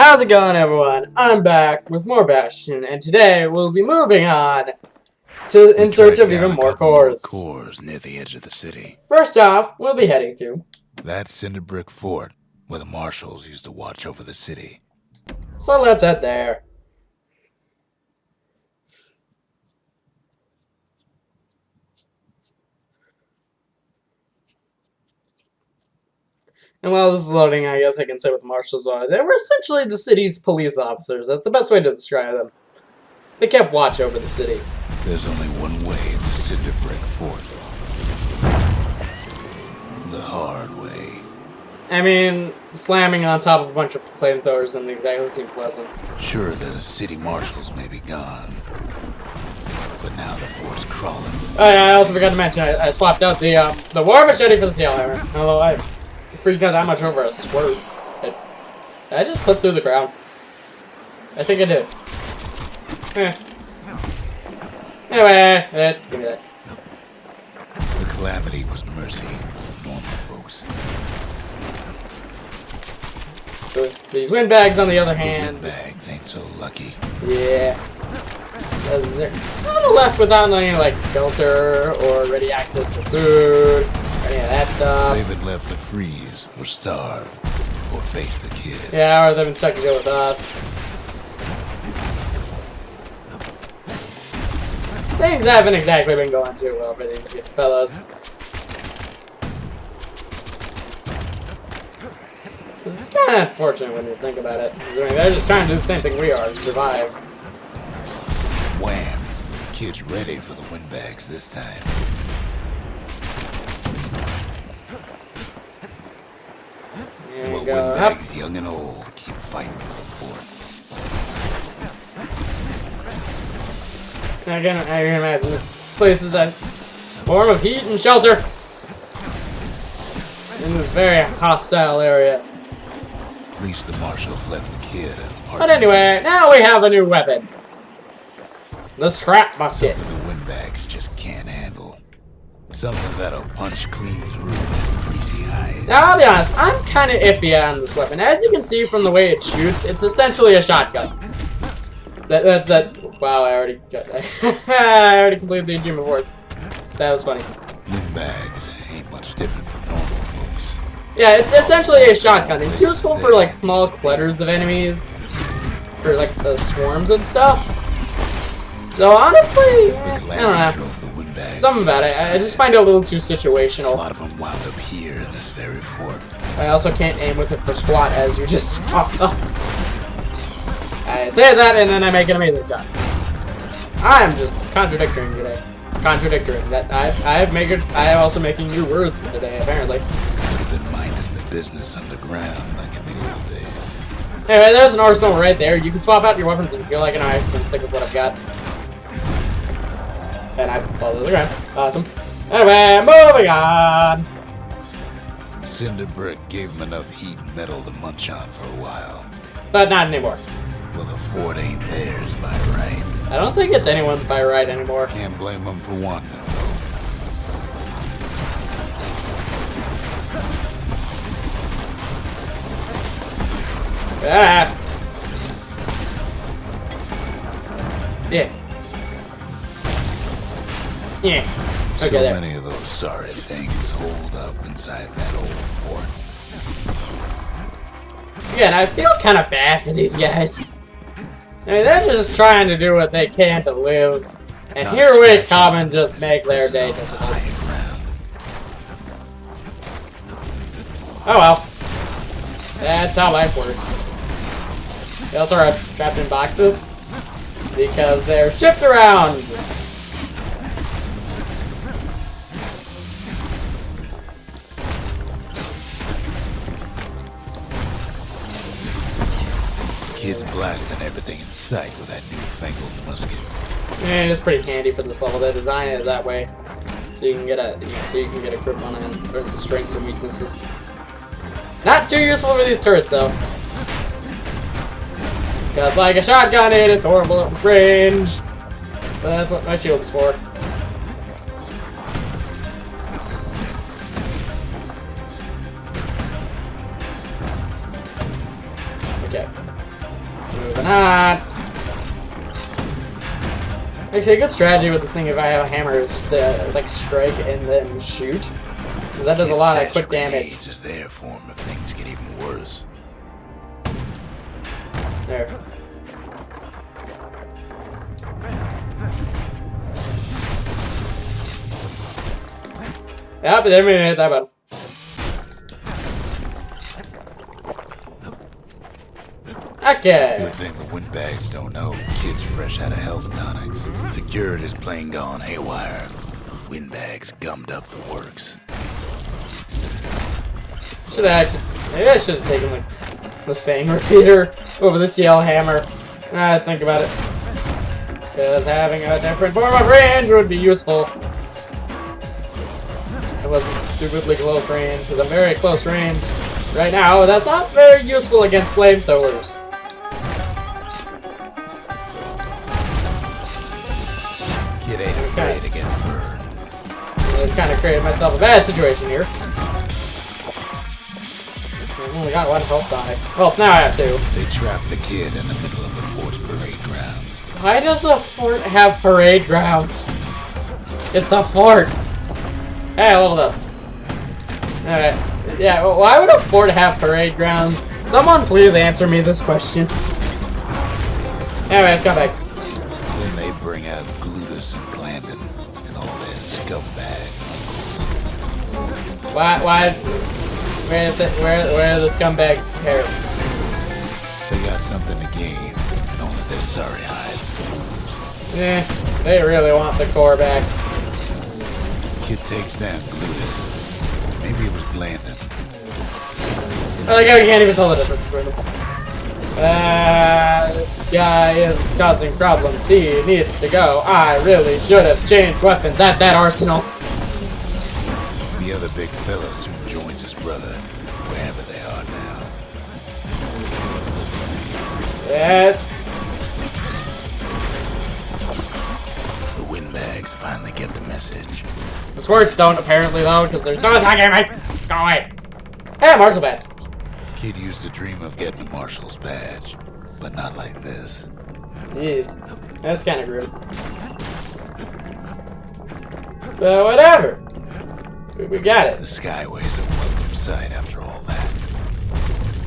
How's it going, everyone? I'm back with more Bastion, and today we'll be moving on to in search of even more cores. Near the edge of the city. First off, we'll be heading to that cinder brick fort, where the marshals used to watch over the city. So let's head there. And while this is loading, I guess I can say what the marshals are. They were essentially the city's police officers. That's the best way to describe them. They kept watch over the city. There's only one way in the cinder brick fort. The hard way. I mean, slamming on top of a bunch of flamethrowers doesn't exactly seem pleasant. Sure, the city marshals may be gone, but now the fort's crawling. Oh yeah, I also forgot to mention, I swapped out the war machete for the steel hammer. Although I freaked out that much over a squirt. I just clipped through the ground. I think I did. Anyway, give me that. The calamity was mercy for normal folks. These windbags, on the other hand. The windbags ain't so lucky. Yeah. They're kind of left without any, like, shelter or ready access to food. Any of that stuff. They've been left to freeze or starve or face the kid. Yeah, or they've been stuck to deal with us. Things haven't exactly been going too well for these fellows. It's kind of unfortunate when you think about it. I mean, they're just trying to do the same thing we are, to survive. Wham! Kid's ready for the windbags this time. There Well, we go. windbags, young and old, keep fighting for the fort. I can imagine this place is a form of heat and shelter in this very hostile area. At least the marshals left the kid. But anyway, now we have a new weapon. The scrap musket. Something the windbags just can't handle. Something that'll punch clean through that greasy hide. Now, I'll be honest, I'm kind of iffy on this weapon. As you can see from the way it shoots, it's essentially a shotgun. That's that. Wow, I already got that. I already completed the achievement before. That was funny. Windbags ain't much different from normal folks. Yeah, it's essentially a shotgun. It's useful for like small clutters of enemies, for like the swarms and stuff. So honestly, I don't know. Something about it. I just find it a little too situational. A lot of them wound up here in this very fort. I also can't aim with it for squat, as you just saw. I say that and then I make an amazing shot. I'm just contradicting today. Contradicting that I am also making new words today, apparently. Could have been minding the business underground like in the old days. Anyway, there's an arsenal right there. You can swap out your weapons if you feel like it. I'm just gonna stick with what I've got. And I fall to the ground. Awesome. Anyway, moving on. Cinder brick gave him enough heat and metal to munch on for a while. But not anymore. Well, the fort ain't theirs by right. I don't think it's anyone's by right anymore. Can't blame them for wanting it, though. Ah. Yeah. Yeah. Okay, So there. many of those sorry things hold up inside that old fort. Again, I feel kind of bad for these guys. I mean, they're just trying to do what they can to live. And here we come and just make their day difficult. Oh well. That's how life works. They also are trapped in boxes because they're shipped around. Kid's blasting everything in sight with that newfangled musket. And it's pretty handy for this level. They design it that way, so you can get a grip on it and learn the strengths and weaknesses. Not too useful for these turrets though, because like a shotgun, it is horrible at range. But that's what my shield is for. Okay. Moving on. Actually, a good strategy with this thing if I have a hammer is just to like strike and then shoot. Because that does a lot of quick damage. Is there for him if things get even worse. There. Yep, there we hit that button. Okay. Good thing the windbags don't know. Kid's fresh out of health tonics. Security's plain gone haywire. Windbags gummed up the works. Should have actually. Maybe I should have taken like the Fang repeater over this yell hammer. Now I think about it. Because having a different form of range would be useful. It wasn't stupidly close range, because I'm very close range right now. That's not very useful against flamethrowers. Kid ain't afraid to get burned. I kind of created myself a bad situation here. I only got one health die. Well, now I have two. They trapped the kid in the middle of the fort's parade grounds. Why does a fort have parade grounds? It's a fort. Hey, I leveled up. Alright. Yeah, well, why would a fort have parade grounds? Someone please answer me this question. Anyways, come back. Then they bring out Glutus and Glandon and all their scumbag uncles. Why? Where are the scumbags' parents? They got something to gain, and only their sorry hides to lose. They really want the core back. Kid takes down Glutus. Maybe it was Glandon. I like how you can't even tell the difference between them. This guy is causing problems. He needs to go. I really should have changed weapons at that arsenal. The other big fella soon joins his brother, wherever they are now. Yeah. The windbags finally get the message. The squirts don't, apparently, though, because there's no attacking me. Go away. Hey, Marshal badge. Kid used to dream of getting a Marshal's badge, but not like this. Yeah, that's kind of rude. But whatever. We got it. The Skyway's a welcome sight after all that.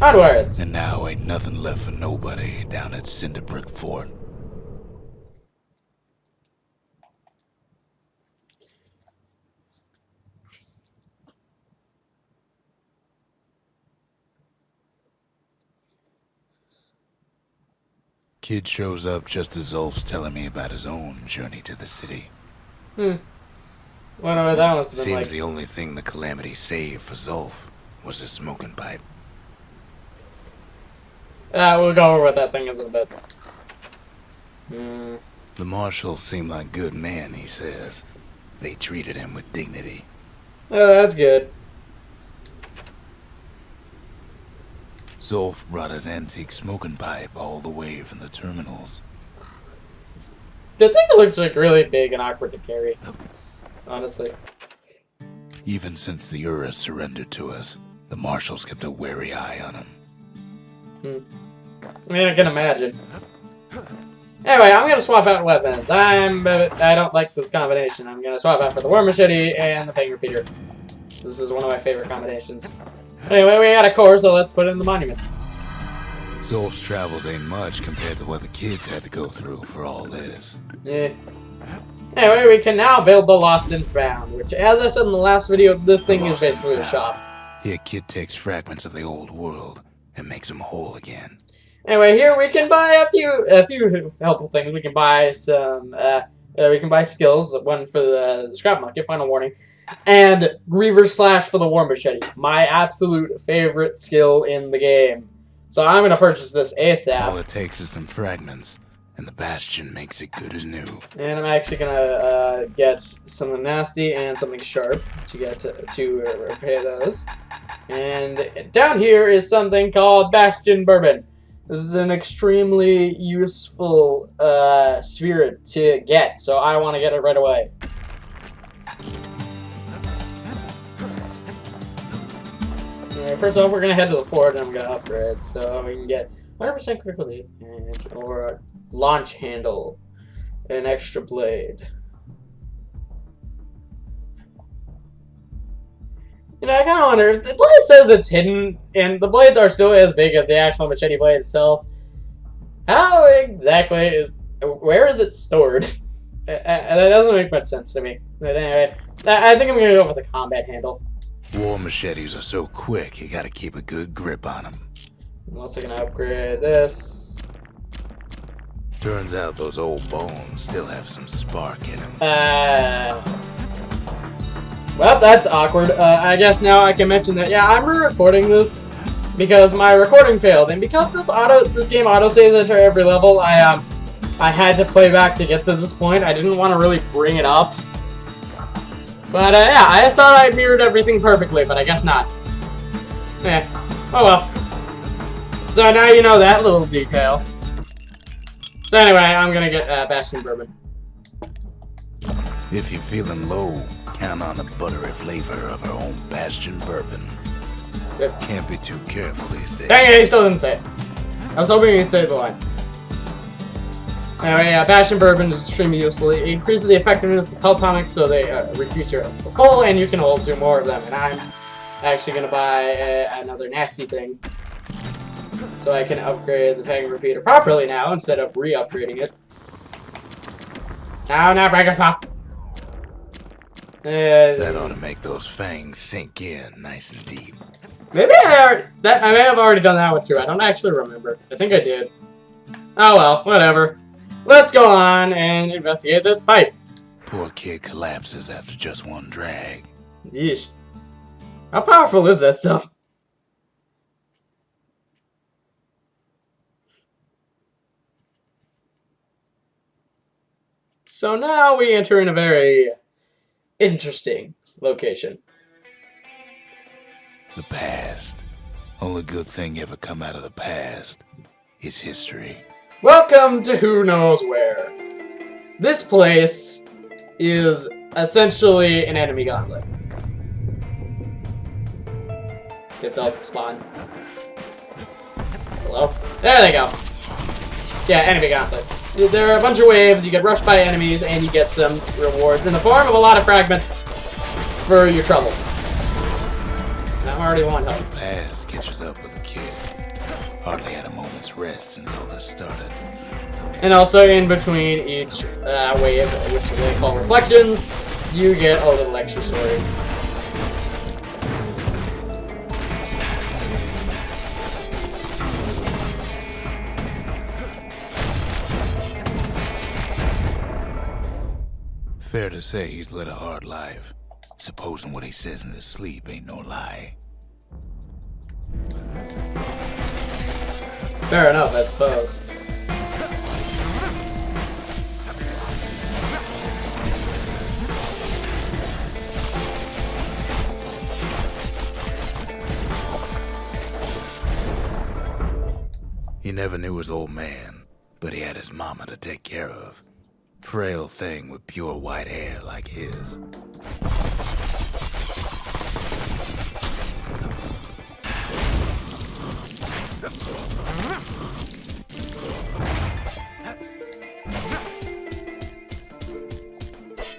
Onwards. And now ain't nothing left for nobody down at Cinderbrick Fort. Kid shows up just as Zulf's telling me about his own journey to the city. Wonder what that must have been Seems like. the only thing the Calamity saved for Zulf was his smoking pipe. We'll go over what that thing is in a bit. The Marshal seemed like good man, he says. They treated him with dignity. Oh, that's good. Zulf brought his antique smoking pipe all the way from the terminals. The thing looks like really big and awkward to carry. Honestly. Even since the Ura surrendered to us, the Marshals kept a wary eye on him. I mean, I can imagine. Anyway, I'm gonna swap out weapons. I don't like this combination. I'm gonna swap out for the War Machete and the Fang Repeater. This is one of my favorite combinations. Anyway, we got a core, so let's put it in the monument. Zulf's travels ain't much compared to what the kids had to go through for all this. Yeah. Anyway, we can now build the Lost and Found, which, as I said in the last video, this thing is basically a shop. Here, Kid takes fragments of the old world and makes them whole again. Anyway, here we can buy a few helpful things. We can buy some, we can buy skills. One for the scrap market, final warning, and Reaver Slash for the War Machete. My absolute favorite skill in the game. So I'm gonna purchase this ASAP. All it takes is some fragments, and the bastion makes it good as new. And I'm actually gonna get something nasty and something sharp to get to repair those. And down here is something called Bastion Bourbon. This is an extremely useful spirit to get, so I want to get it right away. Alright, first off, we're gonna head to the fort, and I'm gonna upgrade, so we can get 100% critical damage, or a launch handle, an extra blade. You know, I kind of wonder, if the blade says it's hidden, and the blades are still as big as the actual machete blade itself. How exactly is... Where is it stored? That doesn't make much sense to me. But anyway, I think I'm going to go with the combat handle. War machetes are so quick, you gotta keep a good grip on them. I'm also going to upgrade this. Turns out those old bones still have some spark in them. Well, that's awkward. I guess now I can mention that, yeah, I'm re-recording this because my recording failed, and because this game auto-saves into every level, I had to play back to get to this point. I didn't want to really bring it up. But, yeah, I thought I mirrored everything perfectly, but I guess not. Eh. Oh well. So now you know that little detail. So anyway, I'm gonna get Bastion Bourbon. If you're feeling low, count on the buttery flavor of our own Bastion Bourbon. Yep. Can't be too careful these days. Dang it, he still didn't say it. I was hoping he'd say the line. Anyway, Bastion Bourbon is extremely useful. It increases the effectiveness of health tonics, so they reduce your health to full, and you can hold 2 more of them. And I'm actually going to buy another nasty thing, so I can upgrade the Fang Repeater properly now, instead of re-upgrading it. Now, Breaker's Pop! That ought to make those fangs sink in nice and deep. Maybe I may have already done that one too. I don't actually remember. I think I did. Oh well, whatever. Let's go on and investigate this pipe. Poor kid collapses after just one drag. Yeesh. How powerful is that stuff? So now we enter in a very interesting location. The past. Only good thing ever come out of the past is history. Welcome to Who Knows Where. This place is essentially an enemy gauntlet. If they'll spawn. Hello? There they go. Yeah, enemy gauntlet. There are a bunch of waves, you get rushed by enemies, and you get some rewards in the form of a lot of fragments for your trouble. And I'm already one health. The past catches up with the kid. Hardly had a moment's rest since all this started. And also in between each wave, which they call reflections, you get a little extra story. Fair to say he's led a hard life. Supposing what he says in his sleep ain't no lie. Fair enough, I suppose. He never knew his old man, but he had his mama to take care of. Frail thing with pure white hair like his.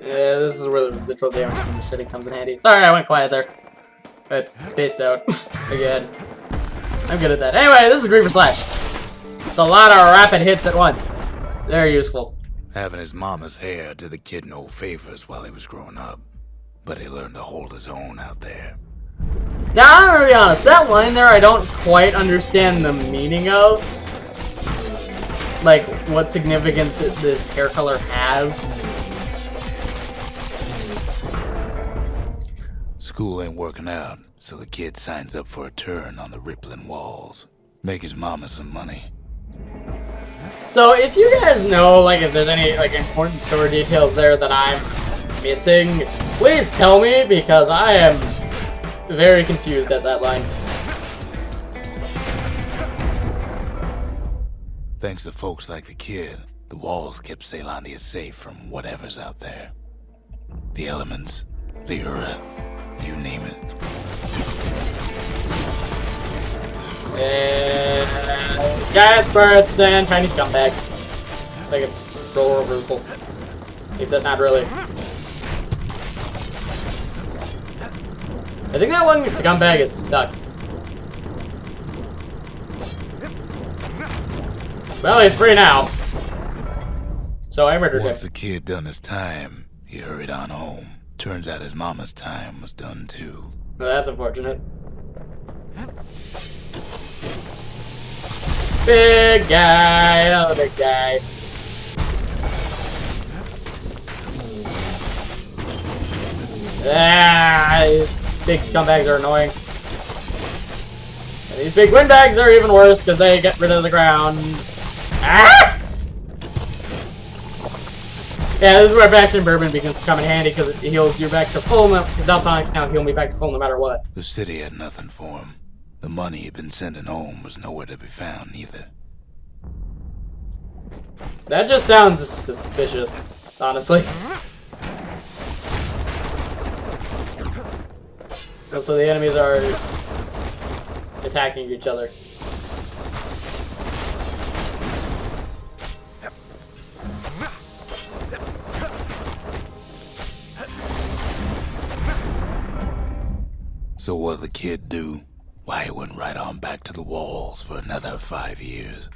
Yeah, this is where the residual damage from the machete comes in handy. Sorry, I went quiet there. I spaced out again. I'm good at that. Anyway, this is Griever Slash. It's a lot of rapid hits at once. Very useful. Having his mama's hair did the kid no favors while he was growing up, but he learned to hold his own out there. Now, I'm gonna be honest, that line there I don't quite understand the meaning of. Like, what significance this hair color has. School ain't working out, so the kid signs up for a turn on the rippling walls. Make his mama some money. So, if you guys know, like, if there's any, like, important story details there that I'm missing, please tell me, because I am very confused at that line. Thanks to folks like the kid, the walls kept Ceylondia safe from whatever's out there. The elements, the Ura, you name it. giant squirts and tiny scumbags. Like a role reversal. Except not really. I think that one scumbag is stuck. Well, he's free now. So I murdered him. Once the kid done his time, he hurried on home. Turns out his mama's time was done too. Well, that's unfortunate. Big guy, oh big guy. Ah, these big scumbags are annoying. And these big windbags are even worse because they get rid of the ground. Ah! Yeah, this is where Bastion Bourbon begins to come in handy because it heals you back to full. Daltonics now heal me back to full no matter what. The city had nothing for him. The money he'd been sending home was nowhere to be found either. That just sounds suspicious, honestly. And so the enemies are attacking each other. So what'd the kid do? Why, he went right on back to the walls for another 5 years.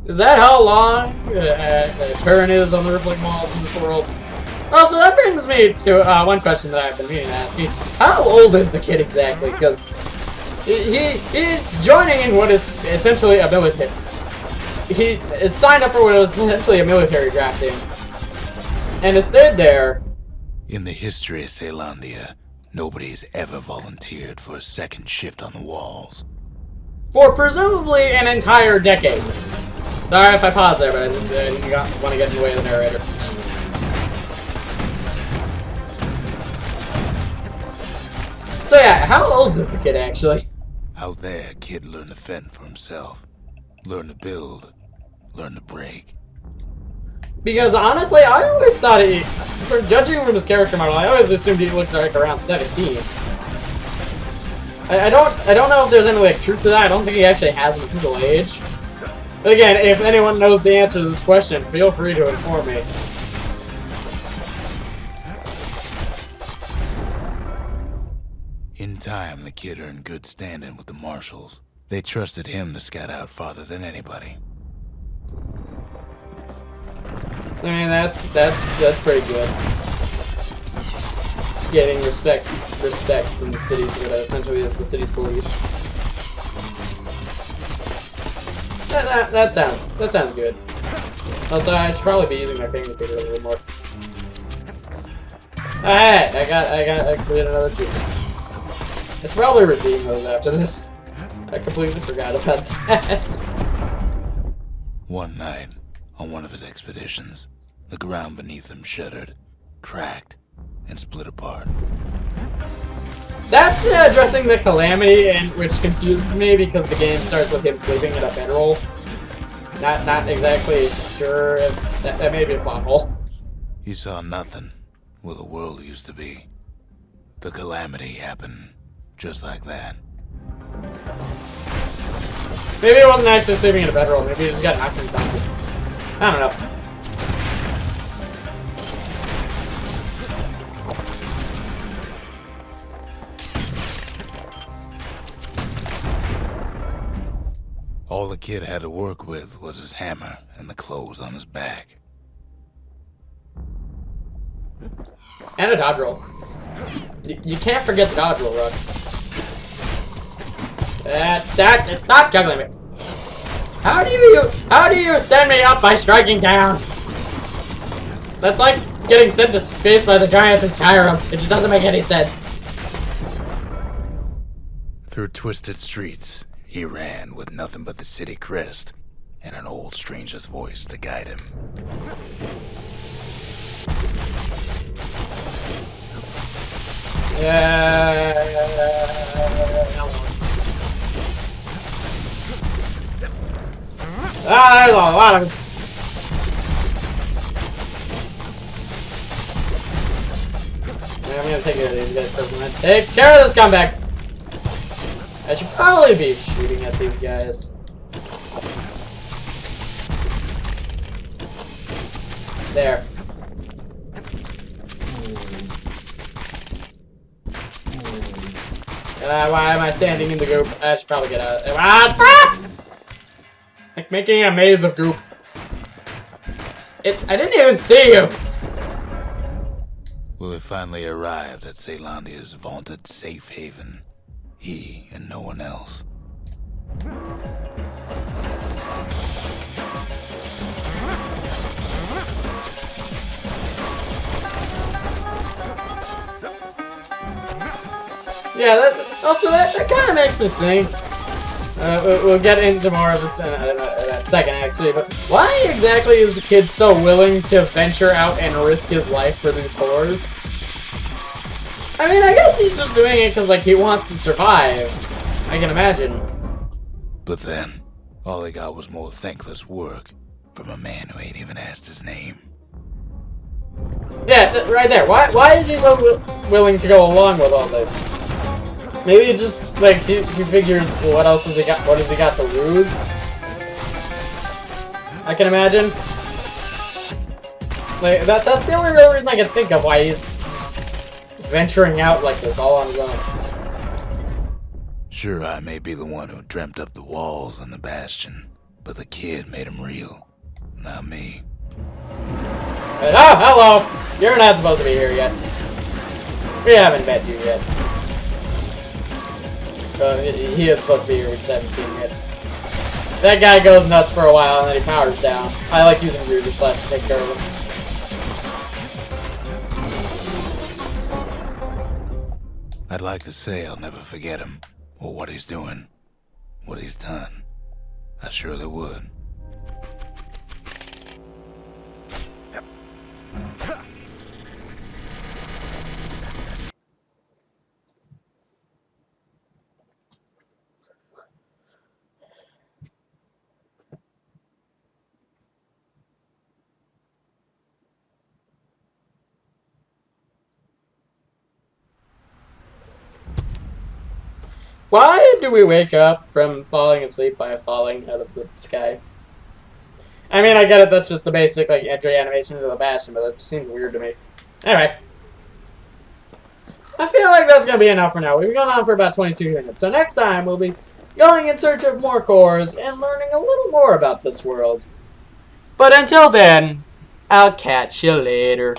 Is that how long a turn is on the rippling walls in this world? Oh, so that brings me to one question that I've been meaning to ask you. How old is the kid exactly? Because he's joining in what is essentially a military. He signed up for what was essentially a military drafting. And has stayed there. In the history of Caelondia, nobody's ever volunteered for a second shift on the walls. For presumably an entire decade. Sorry if I paused there, but I just want to get in the way of the narrator. So yeah, how old is the kid actually? Out there, kid learned to fend for himself. Learn to build. Learn to break. Because honestly, I always thought for judging from his character model, I always assumed he looked like around 17. I don't know if there's any like truth to that. I don't think he actually has a legal age. But again, if anyone knows the answer to this question, feel free to inform me. In time, the kid earned good standing with the marshals. They trusted him to scout out farther than anybody. I mean, that's pretty good. Getting respect from the cities, what essentially is the city's police. That sounds good. Also, I should probably be using my finger a little more. Alright, I completed another achievement. I should probably redeem those after this. I completely forgot about that. One night, on one of his expeditions, the ground beneath him shuddered, cracked, and split apart. That's addressing the calamity, and which confuses me because the game starts with him sleeping in a bedroll. Not exactly sure if that may be a plot hole. He saw nothing where the world used to be. The calamity happened just like that. Maybe he wasn't actually sleeping in a bedroll. Maybe he just got knocked unconscious. I don't know. All the kid had to work with was his hammer and the clothes on his back. And a dodge roll. You can't forget the dodge roll, Rux. Stop juggling me. How do you send me up by striking down? That's like getting sent to space by the giants in Skyrim. It just doesn't make any sense. Through twisted streets, he ran with nothing but the city crest and an old stranger's voice to guide him. There's a lot of them. I'm gonna take care of these guys first. I'm gonna take care of this scumbag. I should probably be shooting at these guys. There. Why am I standing in the goop? I should probably get out. Like making a maze of goop. I didn't even see you! Will have finally arrived at Caelondia's vaunted safe haven. He and no one else. Yeah, that kind of makes me think. We'll get into more of this in a second, actually, but why exactly is the kid so willing to venture out and risk his life for these whores? I mean, I guess he's just doing it because, like, he wants to survive. I can imagine. But then, all he got was more thankless work from a man who ain't even asked his name. Yeah, right there. Why is he so willing to go along with all this? Maybe just, like, he figures, well, what else has he got? What has he got to lose? I can imagine. Like, that's the only real reason I can think of why he's just venturing out like this, all on his own. Sure, I may be the one who dreamt up the walls and the bastion, but the kid made them real, not me. Oh, hello! You're not supposed to be here yet. We haven't met you yet. He is supposed to be here with 17 yet. That guy goes nuts for a while and then he powers down. I like using Reaver Slash to take care of him. I'd like to say I'll never forget him, or what he's doing, what he's done. I surely would. Why do we wake up from falling asleep by falling out of the sky? I mean, I get it, that's just the basic, like, entry animation into the bastion, but that just seems weird to me. Anyway. I feel like that's gonna be enough for now. We've gone on for about 22 minutes, so next time we'll be going in search of more cores and learning a little more about this world. But until then, I'll catch you later.